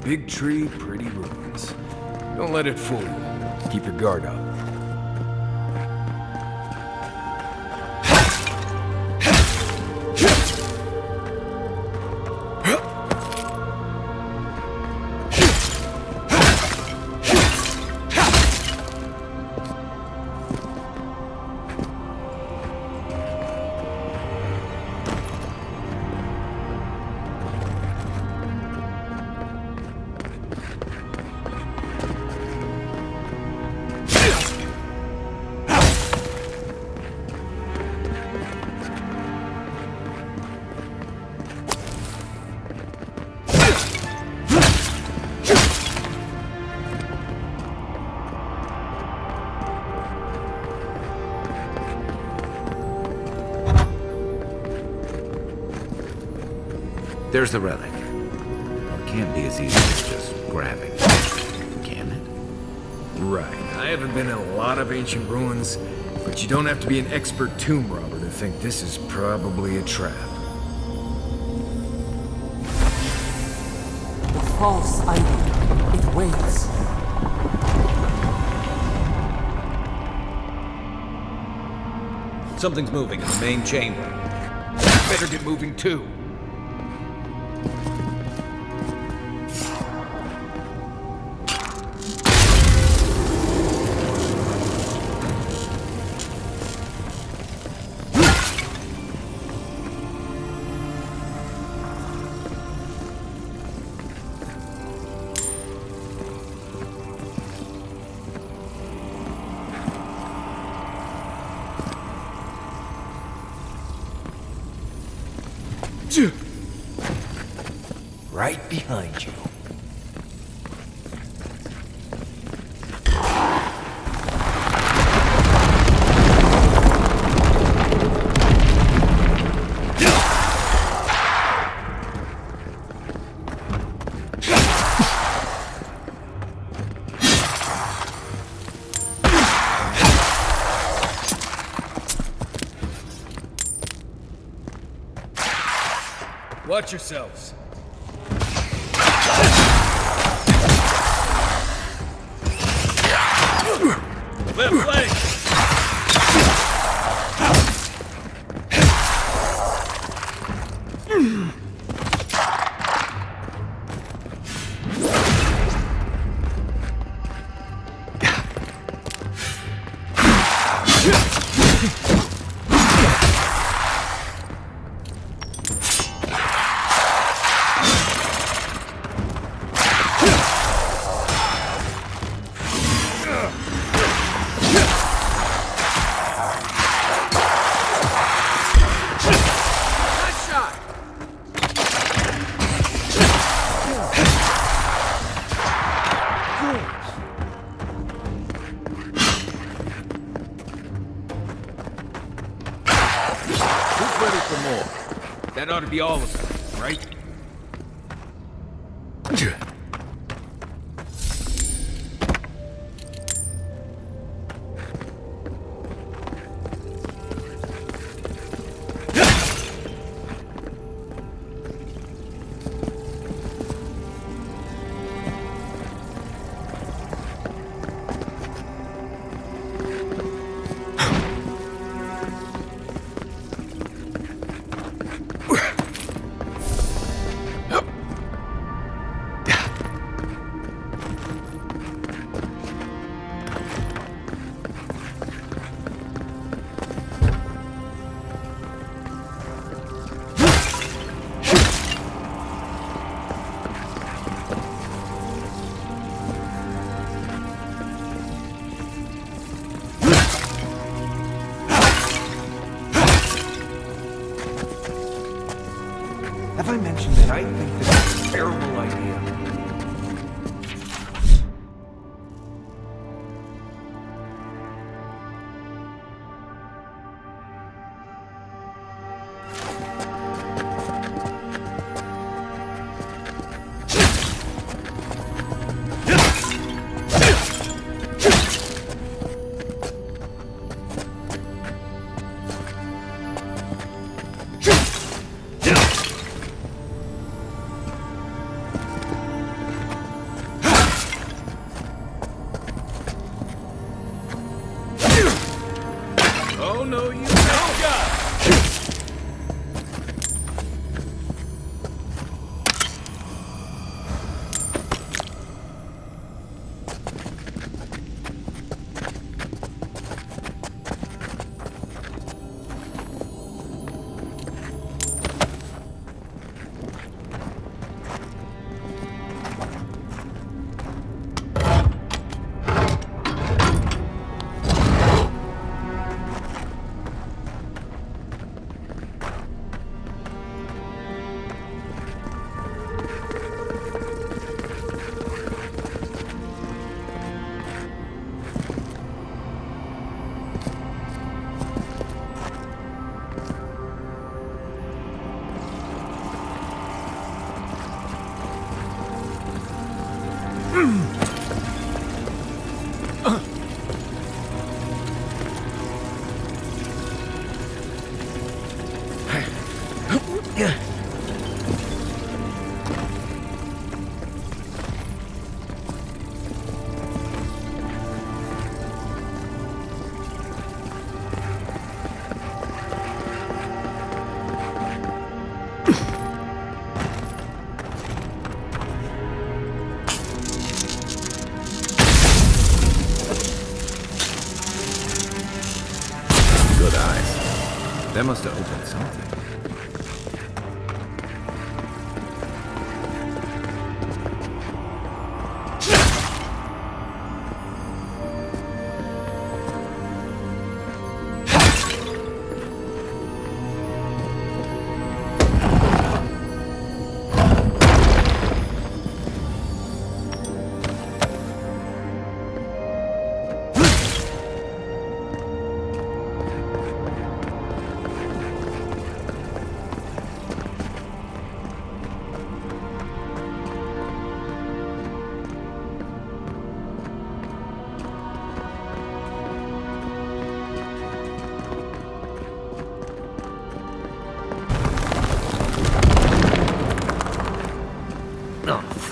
Big tree, pretty ruins. Don't let it fool you. Keep your guard up. There's the relic. It can't be as easy as just grabbing it, can it? Right. I haven't been in a lot of ancient ruins, but you don't have to be an expert tomb robber to think this is probably a trap. The false idol. It waits. Something's moving in the main chamber. Better get moving too. Right behind you. Watch yourselves. Left leg! That ought to be all of them, right? Have I mentioned that I think this is a terrible idea? That must have opened something.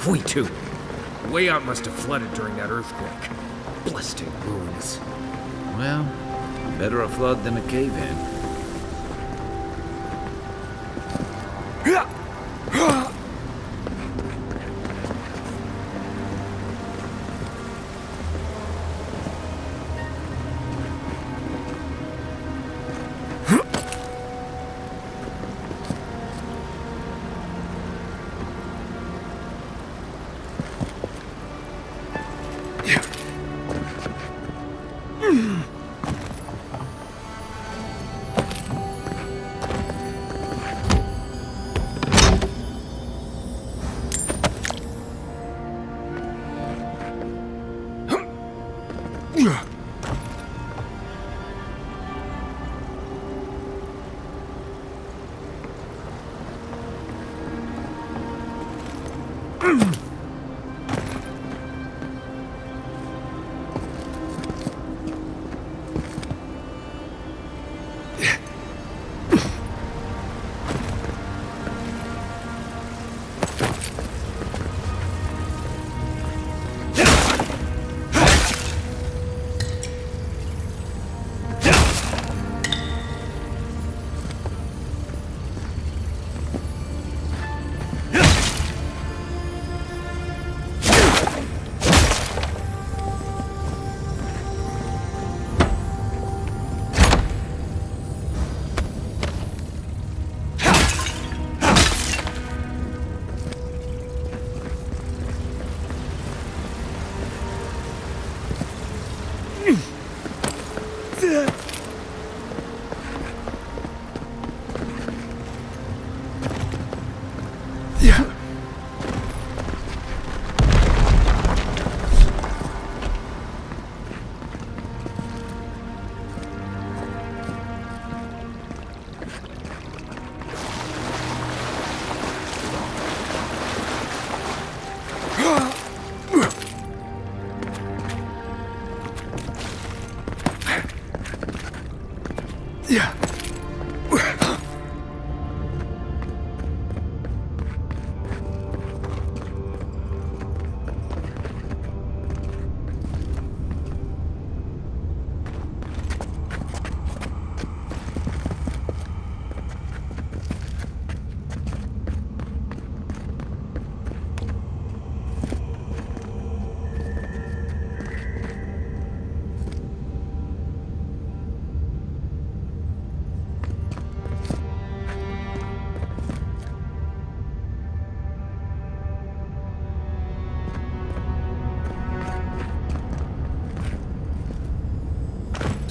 We too. The way out must have flooded during that earthquake. Blasted ruins. Well, better a flood than a cave-in.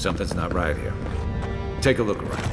Something's not right here. Take a look around.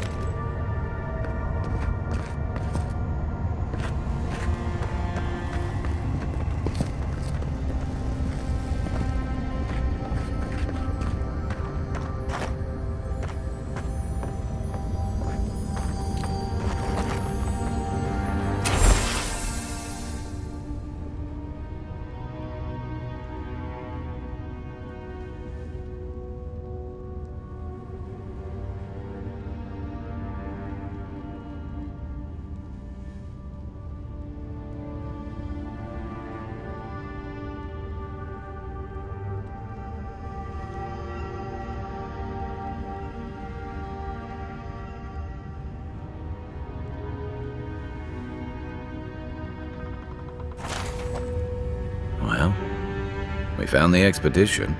found the expedition.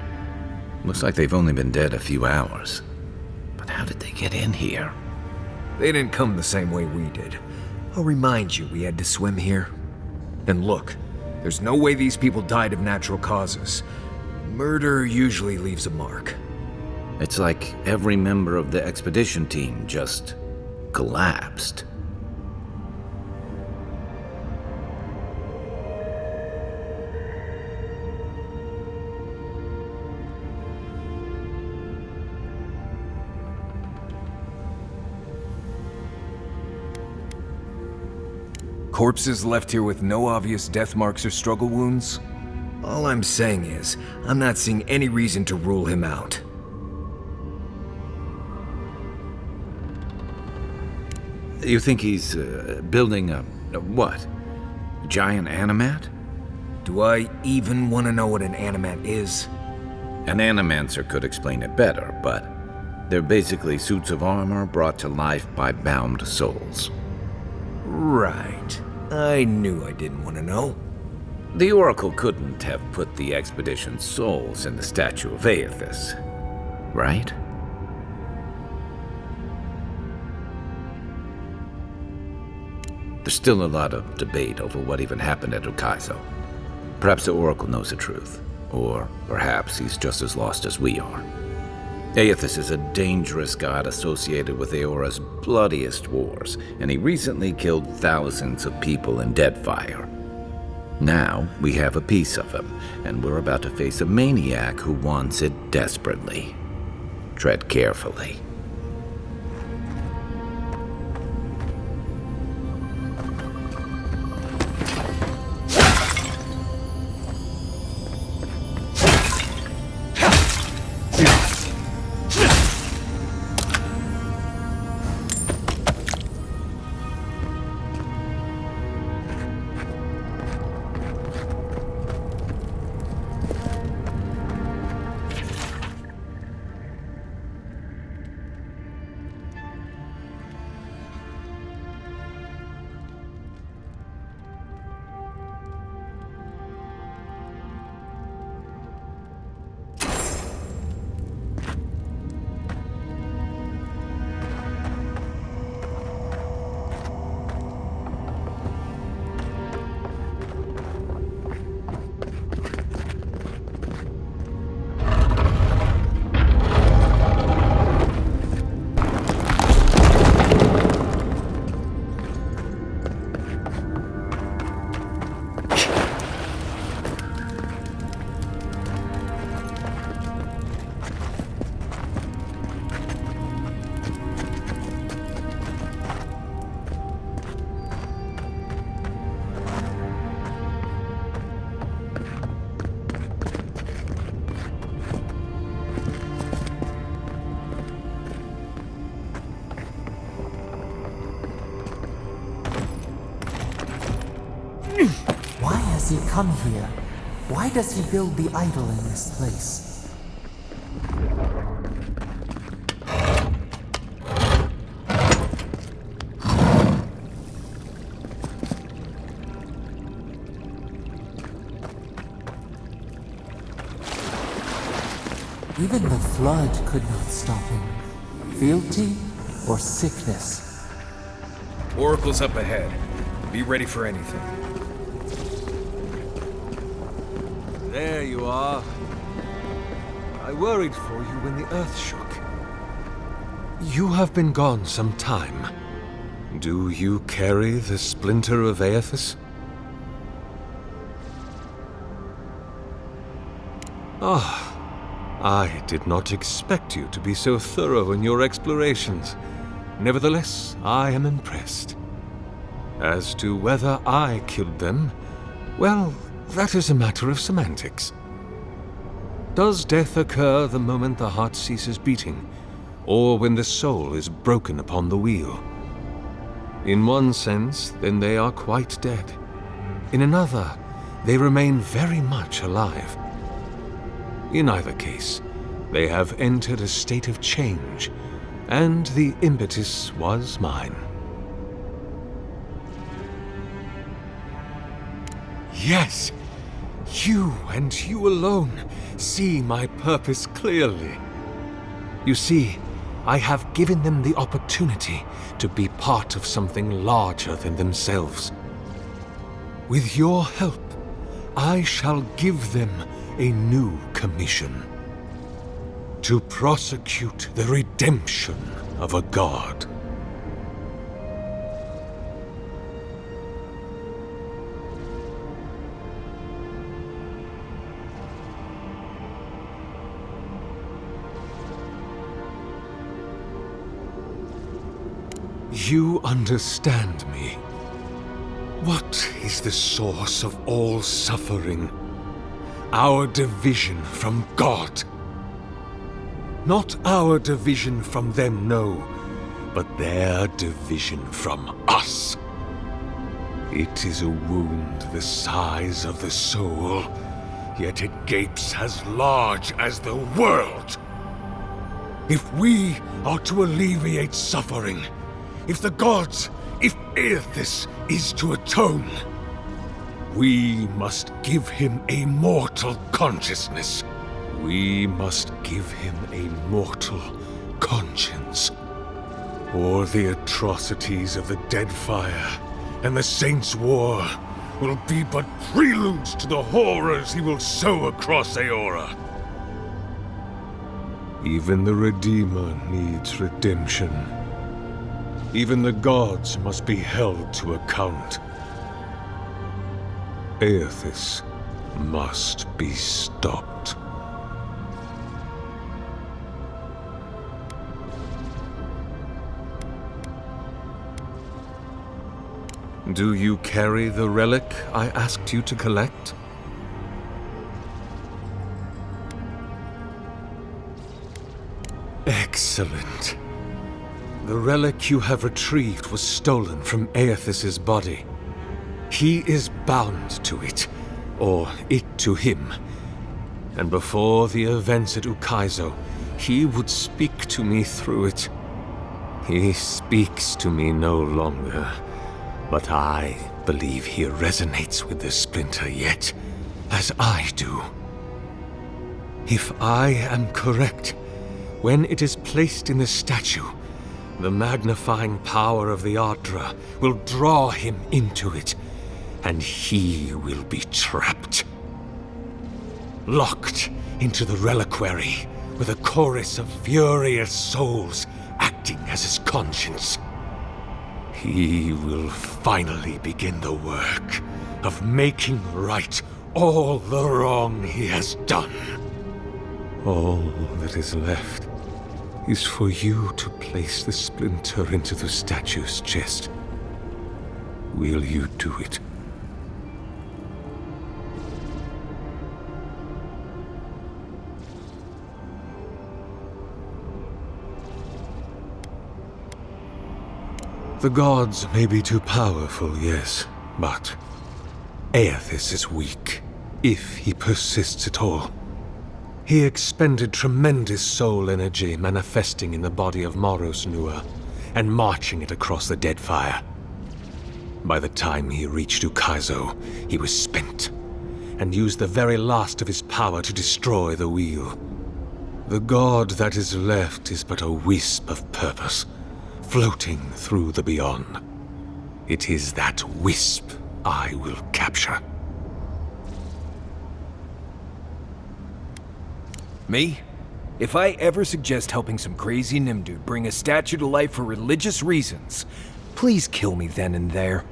Looks like they've only been dead a few hours. But how did they get in here? They didn't come the same way we did. I'll remind you, we had to swim here. And look, there's no way these people died of natural causes. Murder usually leaves a mark. It's like every member of the expedition team just collapsed. Corpses left here with no obvious death marks or struggle wounds? All I'm saying is, I'm not seeing any reason to rule him out. You think he's building a what? Giant animat? Do I even want to know what an animat is? An animancer could explain it better, but they're basically suits of armor brought to life by bound souls. Right. I knew I didn't want to know. The Oracle couldn't have put the expedition's souls in the statue of Aethys, right? There's still a lot of debate over what even happened at Ukaizo. Perhaps the Oracle knows the truth, or perhaps he's just as lost as we are. Aethys is a dangerous god associated with Eora's bloodiest wars, and he recently killed thousands of people in Deadfire. Now, we have a piece of him, and we're about to face a maniac who wants it desperately. Tread carefully. Why has he come here? Why does he build the idol in this place? Even the flood could not stop him. Fealty or sickness? Oracle's up ahead. Be ready for anything. There you are. I worried for you when the earth shook. You have been gone some time. Do you carry the splinter of Aethys? Ah, I did not expect you to be so thorough in your explorations. Nevertheless, I am impressed. As to whether I killed them, well, that is a matter of semantics. Does death occur the moment the heart ceases beating, or when the soul is broken upon the wheel? In one sense, then they are quite dead. In another, they remain very much alive. In either case, they have entered a state of change, and the impetus was mine. Yes! You and you alone see my purpose clearly. You see, I have given them the opportunity to be part of something larger than themselves. With your help, I shall give them a new commission. To prosecute the redemption of a god. You understand me. What is the source of all suffering? Our division from God. Not our division from them, no, but their division from us. It is a wound the size of the soul, yet it gapes as large as the world. If we are to alleviate suffering, if the gods, if Aethys is to atone, we must give him a mortal consciousness. We must give him a mortal conscience. Or the atrocities of the Dead Fire and the Saints' War will be but preludes to the horrors he will sow across Eora. Even the Redeemer needs redemption. Even the gods must be held to account. Aethys must be stopped. Do you carry the relic I asked you to collect? Excellent. The relic you have retrieved was stolen from Aethys' body. He is bound to it, or it to him. And before the events at Ukaizo, he would speak to me through it. He speaks to me no longer, but I believe he resonates with the splinter yet, as I do. If I am correct, when it is placed in the statue, the magnifying power of the Aedyr will draw him into it, and he will be trapped. Locked into the reliquary with a chorus of furious souls acting as his conscience. He will finally begin the work of making right all the wrong he has done. All that is left is for you to place the splinter into the statue's chest. Will you do it? The gods may be too powerful, yes, but Aethys is weak, if he persists at all. He expended tremendous soul energy manifesting in the body of Moros Nua and marching it across the Dead Fire. By the time he reached Ukaizo, he was spent, and used the very last of his power to destroy the wheel. The god that is left is but a wisp of purpose, floating through the beyond. It is that wisp I will capture. Me? If I ever suggest helping some crazy Nimdu bring a statue to life for religious reasons, please kill me then and there.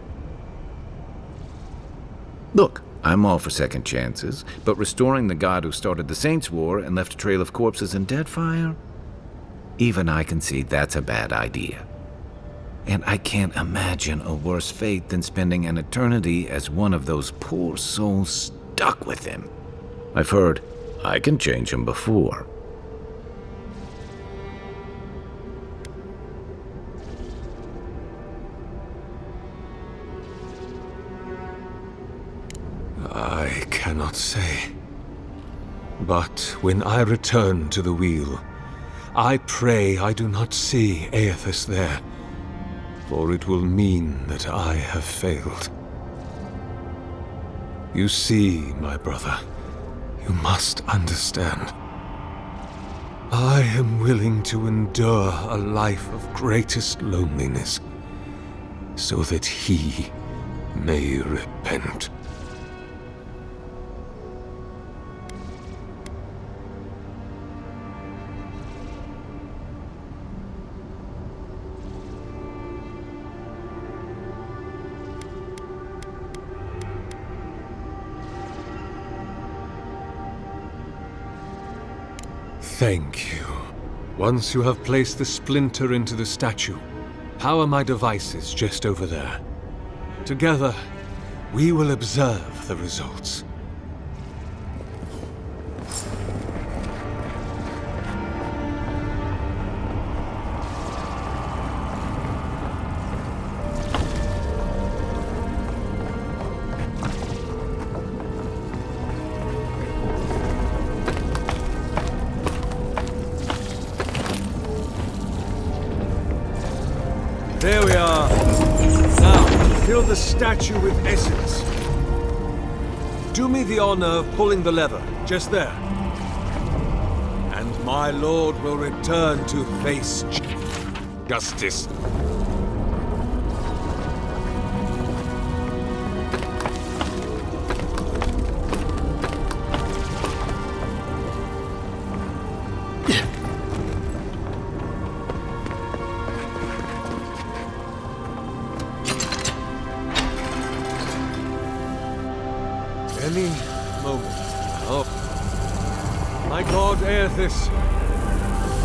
Look, I'm all for second chances, but restoring the god who started the Saints' War and left a trail of corpses in Deadfire? Even I can see that's a bad idea. And I can't imagine a worse fate than spending an eternity as one of those poor souls stuck with him. I've heard I can change him before. I cannot say. But when I return to the wheel, I pray I do not see Aethys there, for it will mean that I have failed. You see, my brother, you must understand. I am willing to endure a life of greatest loneliness, so that he may repent. Thank you. Once you have placed the splinter into the statue, power my devices just over there. Together, we will observe the results. There we are. Now, fill the statue with essence. Do me the honor of pulling the lever, just there. And my lord will return to face justice. Any moment. Oh. My god, Aethys.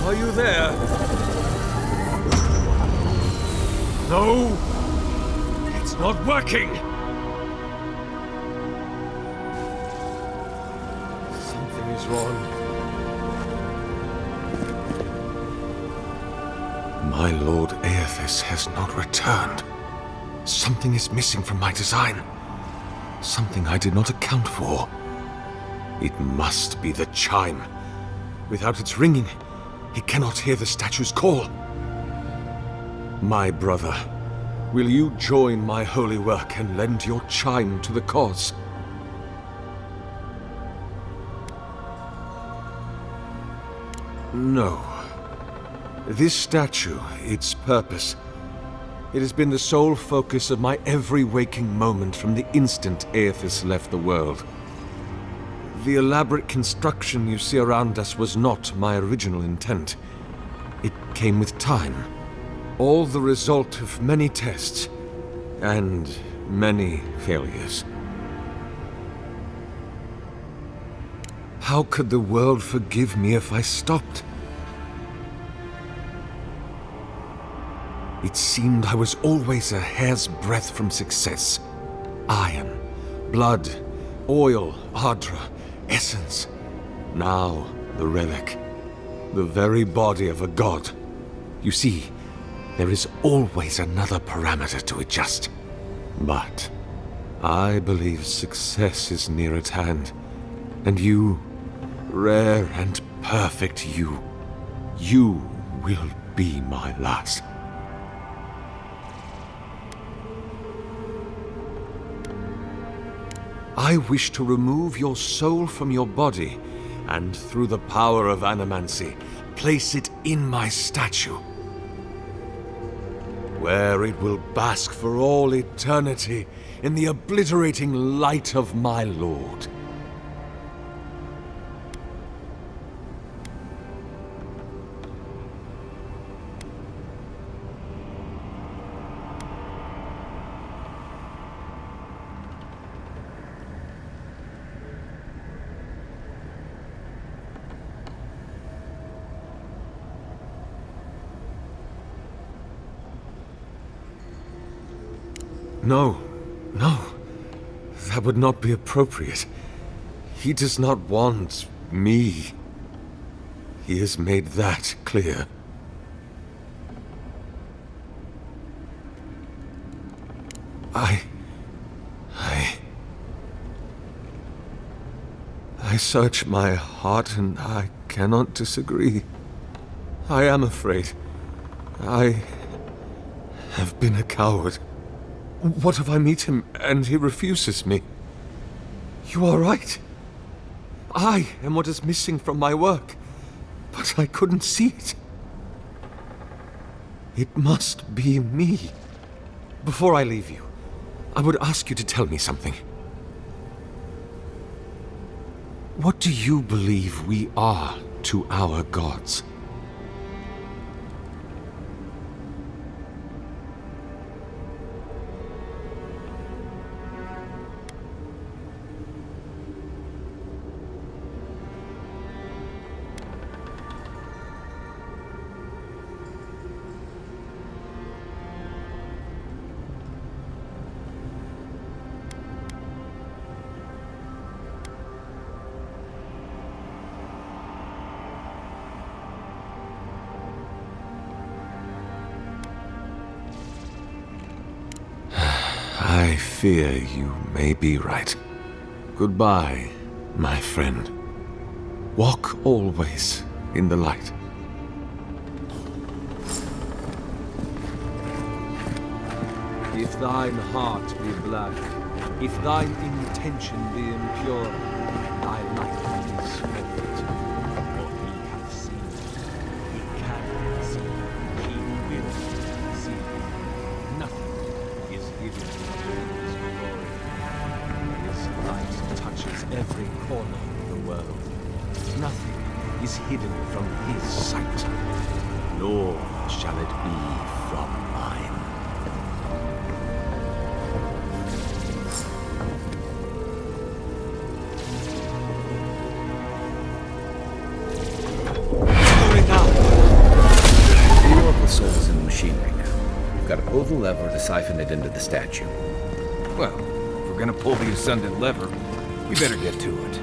Are you there? No! It's not working! Something is wrong. My lord Aethys has not returned. Something is missing from my design. Something I did not account for. It must be the chime. Without its ringing, he cannot hear the statue's call. My brother, will you join my holy work and lend your chime to the cause? No. This statue, its purpose, it has been the sole focus of my every waking moment from the instant Aethys left the world. The elaborate construction you see around us was not my original intent. It came with time. All the result of many tests and many failures. How could the world forgive me if I stopped? It seemed I was always a hair's breadth from success. Iron, blood, oil, ardra, essence. Now, the relic. The very body of a god. You see, there is always another parameter to adjust. But I believe success is near at hand. And you, rare and perfect you will be my last. I wish to remove your soul from your body, and through the power of animancy, place it in my statue, where it will bask for all eternity in the obliterating light of my lord. No, that would not be appropriate. He does not want me. He has made that clear. I search my heart and I cannot disagree. I am afraid. I have been a coward. What if I meet him and he refuses me? You are right. I am what is missing from my work, but I couldn't see it. It must be me. Before I leave you, I would ask you to tell me something. What do you believe we are to our gods? I fear you may be right. Goodbye, my friend. Walk always in the light. If thine heart be black, if thine intention be impure, thy light is spread. For he hath seen, he can see, he will see. Nothing is hidden from his glory. His light touches every corner of the world. Nothing is hidden from his sight, nor shall it be from mine. Soul's in the machine right now. We've got to pull the lever to siphon it into the statue. Well, if we're gonna pull the ascendant lever, we better get to it.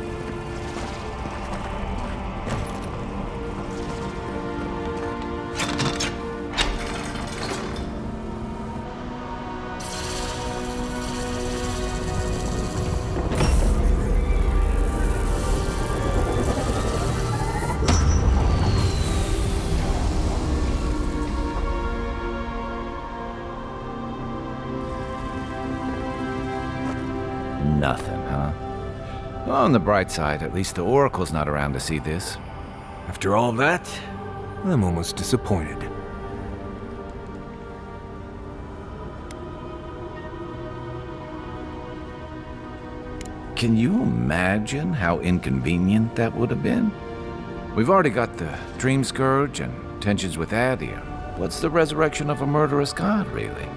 Nothing, huh? Well, on the bright side, at least the Oracle's not around to see this. After all that, I'm almost disappointed. Can you imagine how inconvenient that would have been? We've already got the Dream Scourge and tensions with Aedyr. What's the resurrection of a murderous god, really?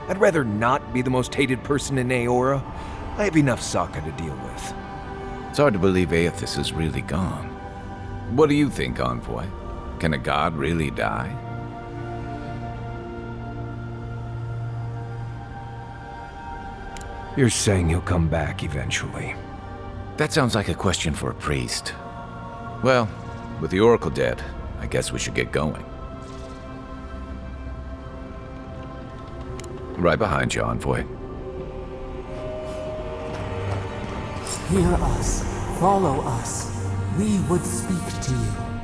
I'd rather not be the most hated person in Eora. I have enough Sokka to deal with. It's hard to believe Aethys is really gone. What do you think, Envoy? Can a god really die? You're saying he'll come back eventually. That sounds like a question for a priest. Well, with the Oracle dead, I guess we should get going. Right behind you, Envoy. Hear us, follow us. We would speak to you.